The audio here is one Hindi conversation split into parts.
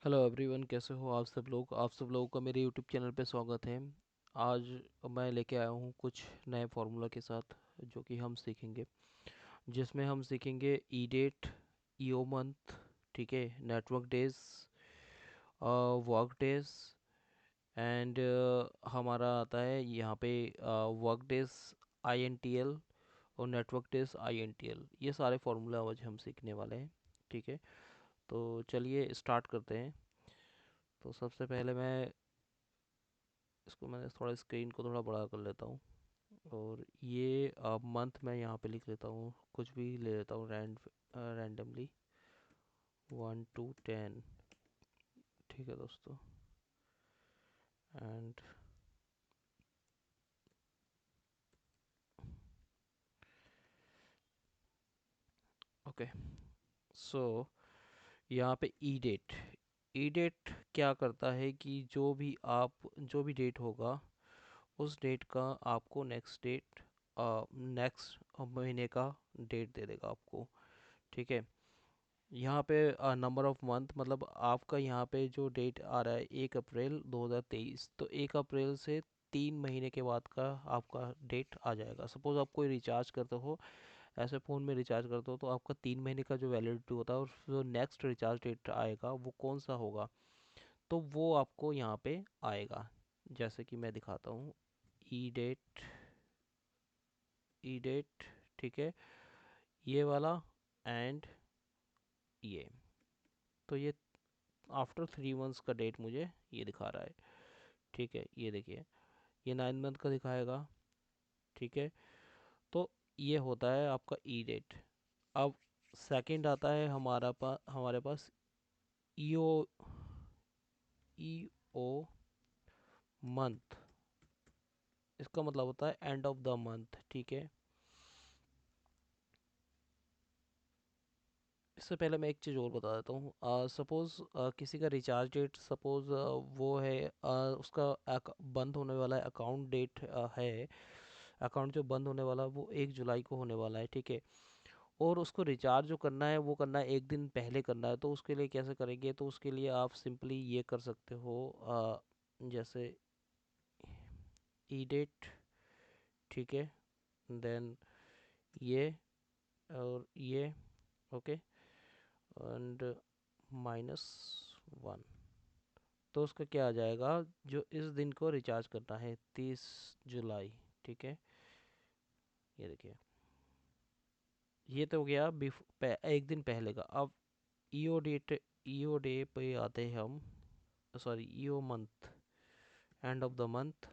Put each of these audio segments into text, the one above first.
हेलो एवरीवन, कैसे हो आप सब लोगों का मेरे यूट्यूब चैनल पे स्वागत है। आज मैं लेके आया हूँ कुछ नए फार्मूला के साथ जो कि हम सीखेंगे, जिसमें हम सीखेंगे ई डेट, ईओ मंथ, ठीक है, network days, work days and हमारा आता है यहाँ पे work days I N T L और network days I N T L. ये सारे फार्मूला आज हम सीखने वाले हैं, ठीक है। तो चलिए स्टार्ट करते हैं। तो सबसे पहले मैंने थोड़ा स्क्रीन को थोड़ा बड़ा कर लेता हूँ और ये मंथ मैं यहाँ पे लिख लेता हूँ, कुछ भी ले लेता हूँ रैंडमली 1 to 10, ठीक है दोस्तों। एंड ओके, सो यहाँ पे ई डेट क्या करता है कि जो भी डेट होगा उस डेट का आपको नेक्स्ट महीने का डेट दे देगा आपको, ठीक है। यहाँ पे नंबर ऑफ मंथ मतलब आपका यहाँ पे जो डेट आ रहा है 1 अप्रैल 2023, तो 1 अप्रैल से 3 महीने के बाद का आपका डेट आ जाएगा। सपोज़ आप कोई रिचार्ज करते हो, ऐसे फ़ोन में रिचार्ज करते हो, तो आपका 3 महीने का जो वैलिडिटी होता है और जो नेक्स्ट रिचार्ज डेट आएगा वो कौन सा होगा, तो वो आपको यहाँ पे आएगा। जैसे कि मैं दिखाता हूँ, ई डेट, ई डेट, ठीक है, ये वाला एंड ये, तो ये आफ्टर 3 मंथ्स का डेट मुझे ये दिखा रहा है, ठीक है। ये देखिए, ये 9 मंथ का दिखाएगा, ठीक है। तो ये होता है आपका ई डेट। अब सेकंड आता है हमारे पास ईओ, ईओ मंथ। इसका मतलब होता है एंड ऑफ द मंथ, ठीक है। इससे पहले मैं एक चीज़ और बता देता हूँ। सपोज़ किसी का रिचार्ज डेट, सपोज़ वो है उसका बंद होने वाला अकाउंट डेट है, अकाउंट जो बंद होने वाला वो 1 जुलाई को होने वाला है, ठीक है। और उसको रिचार्ज जो करना है वो करना है 1 दिन पहले करना है, तो उसके लिए कैसे करेंगे, तो उसके लिए आप सिंपली ये कर सकते हो, जैसे ई डेट, ठीक है, देन ये और ये, ओके, एंड -1, तो उसका क्या आ जाएगा, जो इस दिन को रिचार्ज करना है 30 जुलाई, ठीक है। ये देखिए, ये तो हो गया 1 दिन पहले का। अब ईओ डेट, ईओ डे पे आते हैं हम, sorry E O month, end of the month,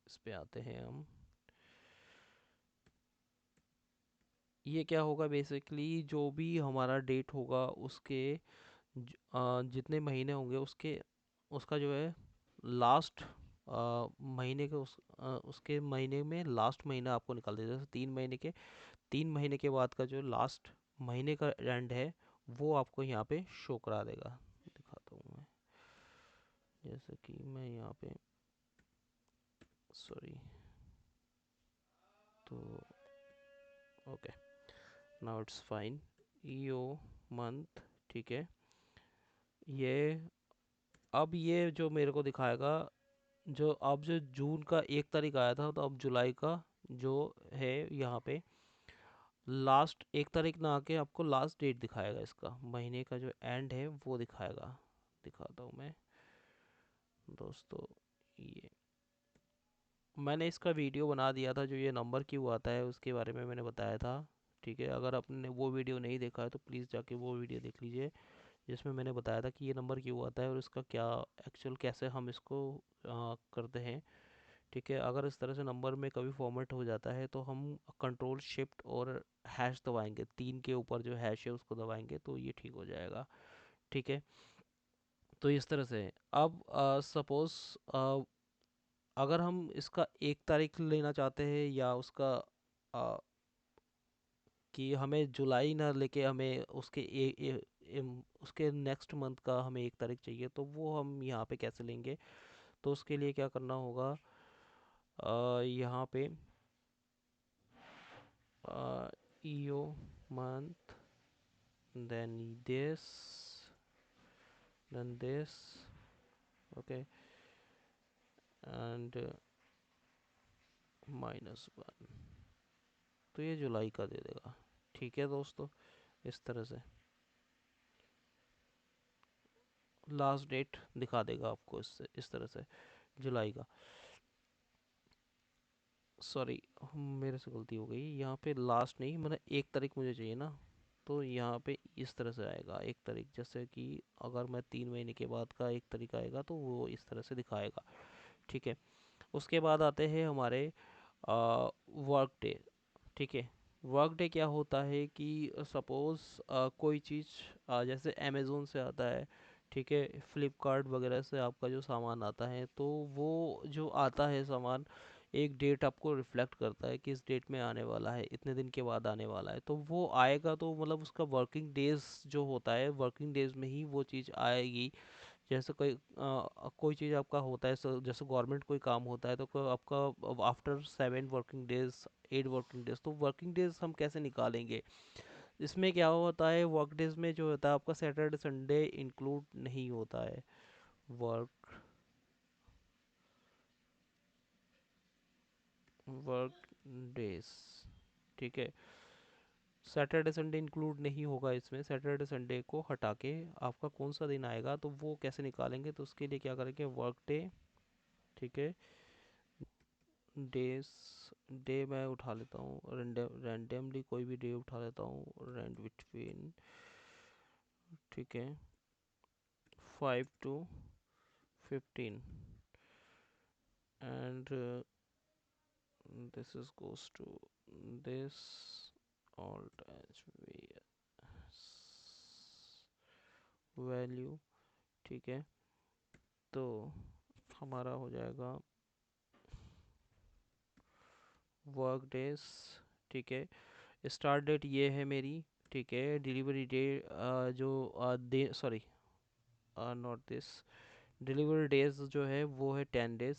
इस पे आते हैं हम। ये क्या होगा, बेसिकली जो भी हमारा डेट होगा उसके जितने महीने होंगे उसके, उसका जो है लास्ट महीने के उसके महीने में लास्ट महीना आपको निकाल देगा। जैसे 3 महीने के, 3 महीने के बाद का जो लास्ट महीने का एंड है वो आपको यहाँ पे शो करा देगा। दिखाता हूँ मैं, जैसे कि मैं यहाँ पे, सॉरी, तो okay, now it's fine, E O month, ठीक है। ये अब ये जो मेरे को दिखाएगा, जो अब जो जून का 1 तारीख आया था, तो अब जुलाई का जो है यहाँ पे लास्ट 1 तारीख ना आके आपको लास्ट डेट दिखाएगा, इसका महीने का जो एंड है वो दिखाएगा। दिखाता हूँ मैं दोस्तों, ये मैंने इसका वीडियो बना दिया था, जो ये नंबर क्यों आता है उसके बारे में मैंने बताया था, ठीक है। अगर आपने वो वीडियो नहीं देखा है तो प्लीज़ जाके वो वीडियो देख लीजिए, जिसमें मैंने बताया था कि ये नंबर क्यों आता है और इसका क्या एक्चुअल कैसे हम इसको करते हैं, ठीक है। अगर इस तरह से नंबर में कभी फॉर्मेट हो जाता है तो हम कंट्रोल शिफ्ट और हैश दबाएंगे, 3 के ऊपर जो हैश है उसको दबाएंगे तो ये ठीक हो जाएगा, ठीक है। तो इस तरह से अब सपोज़ अगर हम इसका 1 तारीख लेना चाहते हैं या उसका कि हमें जुलाई ना लेके हमें उसके उसके नेक्स्ट मंथ का हमें 1 तारीख चाहिए, तो वो हम यहाँ पे कैसे लेंगे। तो उसके लिए क्या करना होगा, यहाँ पे E O month, then this, okay, and -1, तो ये जुलाई का दे देगा। ठीक है दोस्तों, इस तरह से लास्ट डेट दिखा देगा आपको इस तरह से जुलाई का। सॉरी, मेरे से गलती हो गई, यहाँ पे लास्ट नहीं, मतलब 1 तारीख मुझे चाहिए ना, तो यहाँ पे इस तरह से आएगा 1 तारीख। जैसे कि अगर मैं 3 महीने के बाद का 1 तारीख आएगा तो वो इस तरह से दिखाएगा। ठीक है, उसके बाद आते हैं हमारे वर्क डे। ठीक है, वर्क डे क्या होता है कि सपोज़ कोई चीज़ जैसे अमेज़ोन से आता है, ठीक है, फ्लिपकार्ट वगैरह से आपका जो सामान आता है, तो वो जो आता है सामान एक डेट आपको रिफ्लेक्ट करता है कि इस डेट में आने वाला है, इतने दिन के बाद आने वाला है, तो वो आएगा, तो मतलब उसका वर्किंग डेज जो होता है, वर्किंग डेज में ही वो चीज़ आएगी। जैसे कोई चीज़ आपका होता है, जैसे गवर्नमेंट कोई काम होता है, तो आपका after 7 working days, 8 working days, तो वर्किंग डेज हम कैसे निकालेंगे? इसमें क्या होता है, वर्क डेज में जो होता है आपका सैटरडे संडे इंक्लूड नहीं होता है। वर्क वर्क डेज, ठीक है, सैटरडे संडे इंक्लूड नहीं होगा इसमें। सैटरडे संडे को हटा के आपका कौन सा दिन आएगा, तो वो कैसे निकालेंगे? तो उसके लिए क्या करेंगे, वर्क डे, ठीक है, डेज, डे मैं उठा लेता हूँ रैंडमली, कोई भी डे उठा लेता हूँ, रैंड बिटवीन, ठीक है, 5 to 15, and this is goes to this alt as value. ठीक है, तो हमारा हो जाएगा वर्क डेज। ठीक है, स्टार्ट डेट ये है मेरी, ठीक है, डिलीवरी डे जो दे sorry, not this, delivery days जो है वो है 10 डेज।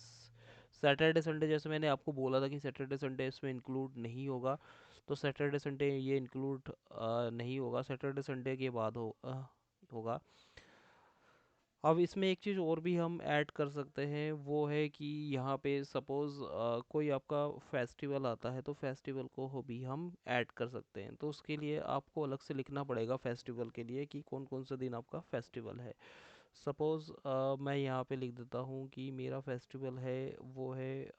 सैटरडे संडे जैसे मैंने आपको बोला था कि सैटरडे संडे इसमें इंक्लूड नहीं होगा, तो सैटरडे संडे ये इंक्लूड नहीं होगा, सैटरडे संडे के बाद होगा। अब इसमें एक चीज़ और भी हम ऐड कर सकते हैं, वो है कि यहाँ पे सपोज़ कोई आपका फेस्टिवल आता है, तो फेस्टिवल को हो भी हम ऐड कर सकते हैं। तो उसके लिए आपको अलग से लिखना पड़ेगा फेस्टिवल के लिए कि कौन कौन से दिन आपका फेस्टिवल है। सपोज़ मैं यहाँ पे लिख देता हूँ कि मेरा फेस्टिवल है, वो है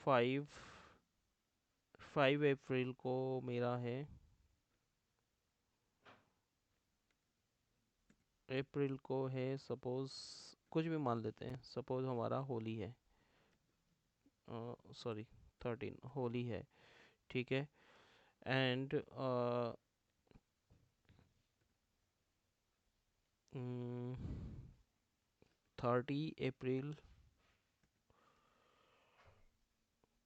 05, 5 अप्रैल को मेरा है, अप्रैल को है सपोज़, कुछ भी मान लेते हैं, सपोज़ हमारा होली है, सॉरी 13 होली है, ठीक है, एंड 30 अप्रैल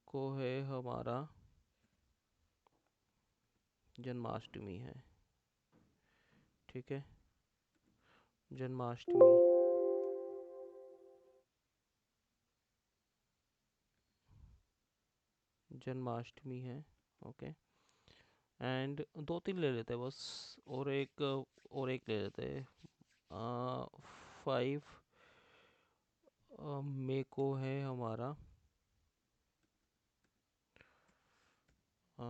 को है हमारा जन्माष्टमी है। ठीक है, जन्माष्टमी, जन्माष्टमी है, ओके, एंड 2 3 ले लेते हैं बस, और एक ले लेते हैं, 5 मई को है हमारा अ,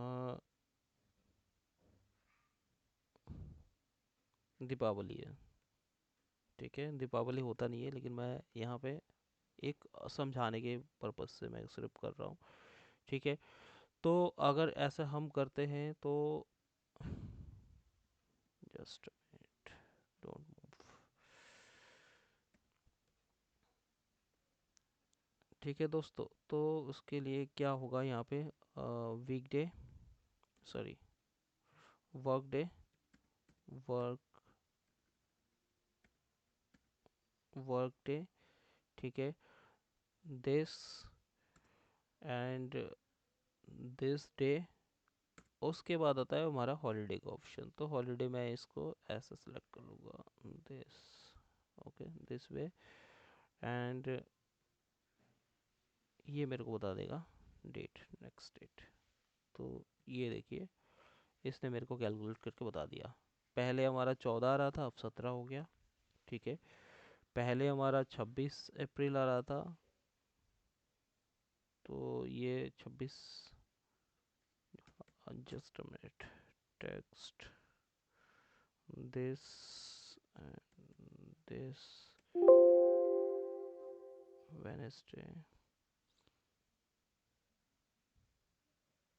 दीपावली है। ठीक है, दीपावली होता नहीं है, लेकिन मैं यहाँ पे एक समझाने के पर्पज़ से मैं सिर्फ कर रहा हूँ। ठीक है, तो अगर ऐसा हम करते हैं तो जस्ट डोंट मूव। ठीक है दोस्तों, तो उसके लिए क्या होगा यहाँ पे, weekday, sorry, work day, work work day, ठीक है, दिस एंड दिस डे। उसके बाद आता है हमारा हॉलीडे का ऑप्शन, तो हॉलीडे मैं इसको ऐसे सेलेक्ट कर लूँगा, this, okay this way, and ये मेरे को बता देगा डेट, नेक्स्ट डेट। तो ये देखिए, इसने मेरे को कैलकुलेट करके बता दिया। पहले हमारा 14 आ रहा था, अब 17 हो गया। ठीक है, पहले हमारा 26 अप्रैल आ रहा था, तो ये 26, just a minute, text this and this Wednesday.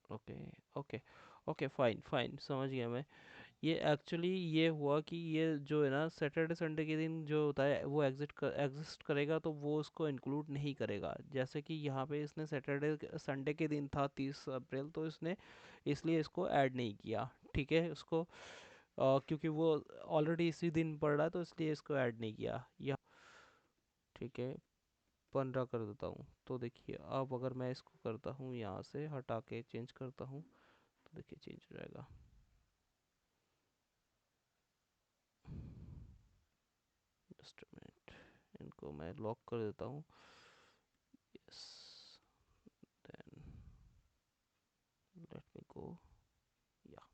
Okay okay okay, fine fine, समझ गया मैं। ये एक्चुअली ये हुआ कि ये जो है ना सैटरडे संडे के दिन जो होता है वो एग्जिस्ट करेगा, तो वो उसको इंक्लूड नहीं करेगा। जैसे कि यहाँ पे इसने सैटरडे संडे के दिन था 30 अप्रैल, तो इसने इसलिए इसको ऐड नहीं किया। ठीक है, उसको क्योंकि वो ऑलरेडी इसी दिन पड़ रहा है, तो इसलिए इसको ऐड नहीं किया यहाँ। ठीक है, 15 कर देता हूँ। तो देखिए, अब अगर मैं इसको करता हूँ यहाँ से हटा के चेंज करता हूँ, तो देखिए चेंज हो जाएगा। जस्ट मिनट, इनको मैं लॉक कर देता हूँ। यस, देन लेट मी गो, या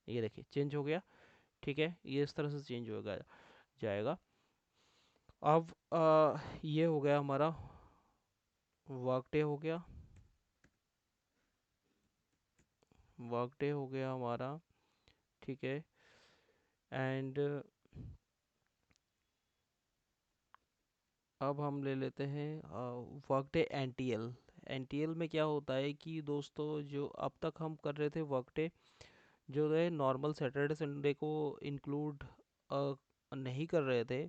ये देखिए चेंज हो गया। ठीक है, ये इस तरह से चेंज होगा, जाएगा। अब ये हो गया हमारा वर्क डे हो गया, वर्क डे हो गया हमारा। ठीक है, एंड अब हम ले लेते हैं वर्क डे एनटीएल। एनटीएल में क्या होता है कि दोस्तों, जो अब तक हम कर रहे थे वर्क डे, जो है नॉर्मल सैटरडे संडे को इंक्लूड नहीं कर रहे थे।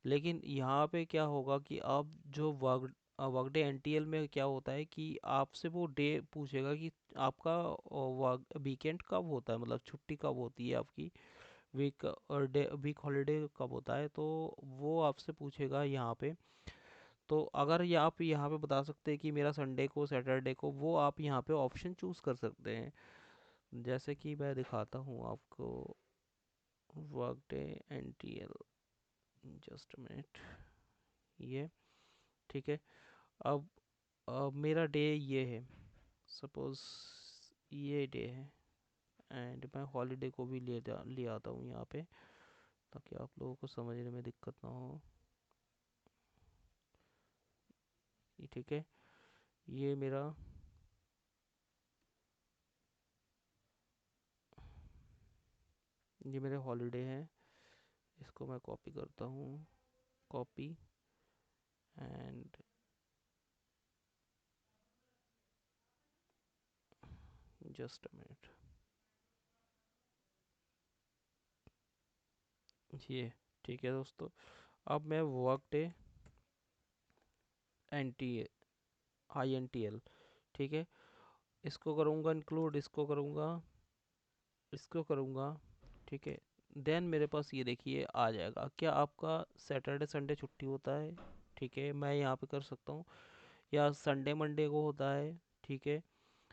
लेकिन यहाँ पे क्या होगा कि अब जो वर्क डे एनटीएल में क्या होता है कि आपसे वो डे पूछेगा कि आपका वर्क वीकेंड कब होता है, मतलब छुट्टी कब होती है आपकी, वीक और डे वीक हॉलीडे कब होता है, तो वो आपसे पूछेगा यहाँ पे। तो अगर ये आप यहाँ पे बता सकते हैं कि मेरा संडे को सैटरडे को, वो आप यहाँ पे ऑप्शन चूज़ कर सकते हैं। जैसे कि मैं दिखाता हूँ आपको work day N T L, just minute, ये ठीक है। अब मेरा डे ये है, सपोज ये डे है, एंड मैं हॉलीडे को भी ले आता हूँ यहाँ पे, ताकि आप लोगों को समझने में दिक्कत ना हो। ये ठीक है, ये मेरा, ये मेरे हॉलीडे हैं। इसको मैं कॉपी करता हूँ, copy, and just a minute, ये ठीक है दोस्तों। अब मैं work day N T I N T L, ठीक है, इसको करूँगा इंक्लूड, इसको करूँगा, इसको करूँगा। ठीक है, देन मेरे पास ये देखिए आ जाएगा, क्या आपका सैटरडे संडे छुट्टी होता है। ठीक है, मैं यहाँ पे कर सकता हूँ, या संडे मंडे को होता है। ठीक है,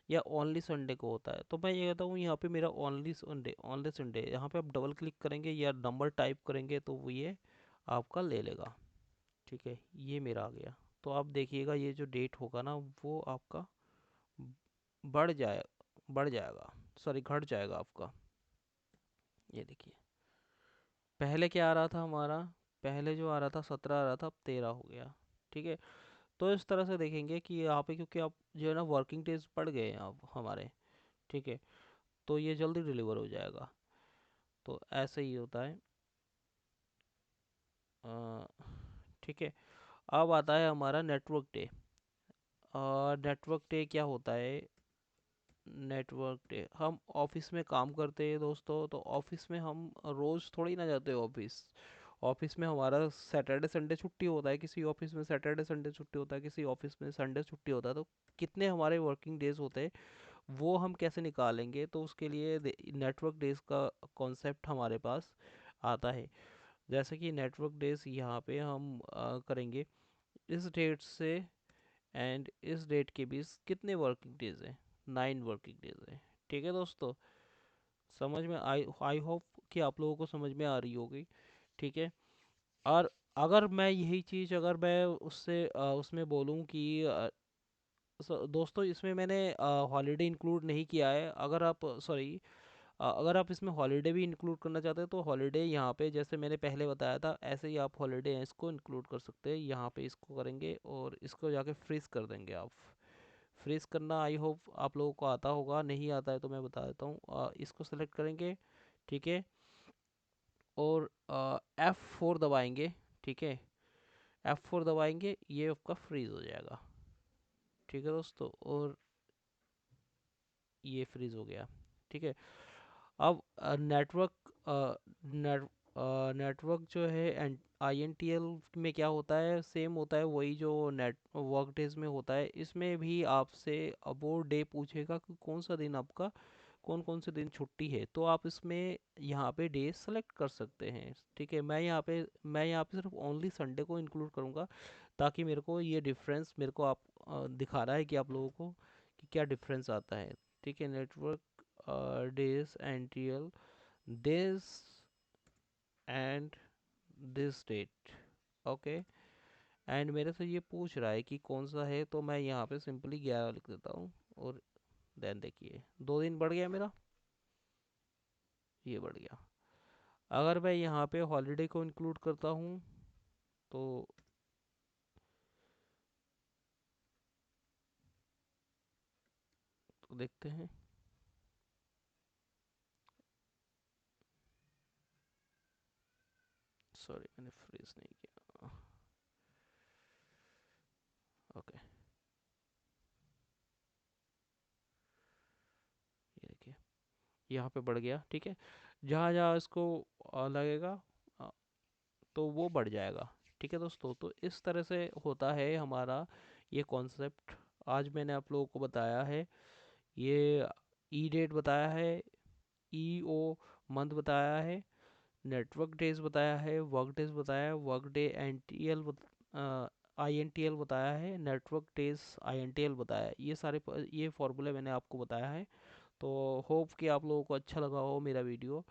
या ओनली संडे को होता है। तो मैं ये कहता हूँ यहाँ पे मेरा ओनली संडे, ओनली संडे, यहाँ पे आप डबल क्लिक करेंगे या नंबर टाइप करेंगे तो वो ये आपका ले लेगा। ठीक है, ये मेरा आ गया। तो आप देखिएगा ये जो डेट होगा ना, वो आपका बढ़ जाए, बढ़ जाएगा, सॉरी घट जाएगा आपका। ये देखिए, पहले क्या आ रहा था हमारा, पहले जो आ रहा था 17 आ रहा था, अब 13 हो गया। ठीक है, तो इस तरह से देखेंगे कि यहाँ पे, क्योंकि आप जो है ना वर्किंग डेज बढ़ गए हैं अब हमारे। ठीक है, तो ये जल्दी डिलीवर हो जाएगा। तो ऐसे ही होता है। अ, ठीक है, अब आता है हमारा नेटवर्क डे। नेटवर्क डे क्या होता है, नेटवर्क डे, हम ऑफिस में काम करते हैं दोस्तों, तो ऑफिस में हम रोज़ थोड़ी ना जाते हैं ऑफिस। ऑफिस में हमारा सैटरडे संडे छुट्टी होता है, किसी ऑफिस में सैटरडे संडे छुट्टी होता है, किसी ऑफिस में संडे छुट्टी होता है। तो कितने हमारे वर्किंग डेज होते हैं, वो हम कैसे निकालेंगे, तो उसके लिए नेटवर्क डेज का कॉन्सेप्ट हमारे पास आता है। जैसे कि नेटवर्क डेज यहाँ पे हम करेंगे, इस डेट से एंड इस डेट के बीच कितने वर्किंग डेज हैं, 9 वर्किंग डेज है। ठीक है दोस्तों, समझ में आई आई होप कि आप लोगों को समझ में आ रही होगी। ठीक है, और अगर मैं यही चीज़ अगर मैं उससे उसमें बोलूँ कि दोस्तों इसमें मैंने हॉलीडे इंक्लूड नहीं किया है। अगर आप सॉरी अगर आप इसमें हॉलीडे भी इंक्लूड करना चाहते हैं तो हॉलीडे यहाँ पे जैसे मैंने पहले बताया था ऐसे ही आप हॉलीडे हैं इसको इंक्लूड कर सकते हैं। यहाँ पे इसको करेंगे और इसको जाके फ्रीज कर देंगे आप। फ्रीज करना आई होप आप लोगों को आता होगा, नहीं आता है तो मैं बता देता हूँ। इसको सेलेक्ट करेंगे, ठीक है, और F4 दबाएंगे, ठीक है। F4 दबाएंगे, ये आपका फ्रीज हो जाएगा, ठीक है दोस्तों। और ये फ्रीज हो गया, ठीक है। अब नेटवर्क नेट नेटवर्क जो है INTL में क्या होता है, सेम होता है वही जो नेट वर्क डेज में होता है। इसमें भी आपसे वो डे पूछेगा कि कौन सा दिन आपका कौन कौन से दिन छुट्टी है, तो आप इसमें यहाँ पे डे सेलेक्ट कर सकते हैं, ठीक है। मैं यहाँ पे सिर्फ ओनली संडे को इंक्लूड करूँगा, ताकि मेरे को ये डिफरेंस मेरे को आप दिखा रहा है कि आप लोगों को कि क्या डिफरेंस आता है, ठीक है। Network days and this and this date, okay. And मेरे से ये पूछ रहा है कि कौन सा है, तो मैं यहाँ पे सिंपली 11 लिख देता हूँ। और देन देखिए 2 दिन बढ़ गया मेरा, ये बढ़ गया। अगर मैं यहाँ पे हॉलीडे को इंक्लूड करता हूँ तो देखते हैं। सॉरी मैंने फ्रीज नहीं किया, ओके। ये देखिए यहाँ पे बढ़ गया, ठीक है। जहाँ जहाँ इसको लगेगा अ, तो वो बढ़ जाएगा, ठीक है दोस्तों। तो इस तरह से होता है हमारा ये कॉन्सेप्ट। आज मैंने आप लोगों को बताया है ये ई डेट बताया है, EO मंथ बताया है, नेटवर्क डेज बताया है, वर्क डेज बताया है, वर्क डे INTL बताया है, नेटवर्क डेज INTL बताया है। ये फॉर्मूले मैंने आपको बताया है। तो होप कि आप लोगों को अच्छा लगा हो मेरा वीडियो,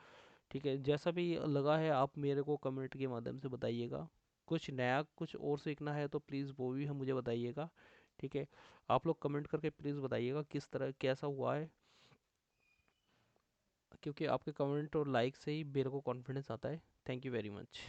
ठीक है। जैसा भी लगा है आप मेरे को कमेंट के माध्यम से बताइएगा। कुछ नया कुछ और सीखना है तो प्लीज़ वो भी हम मुझे बताइएगा, ठीक है। आप लोग कमेंट करके प्लीज़ बताइएगा किस तरह कैसा हुआ है, क्योंकि आपके कमेंट और लाइक से ही मेरे को कॉन्फिडेंस आता है। Thank you very much.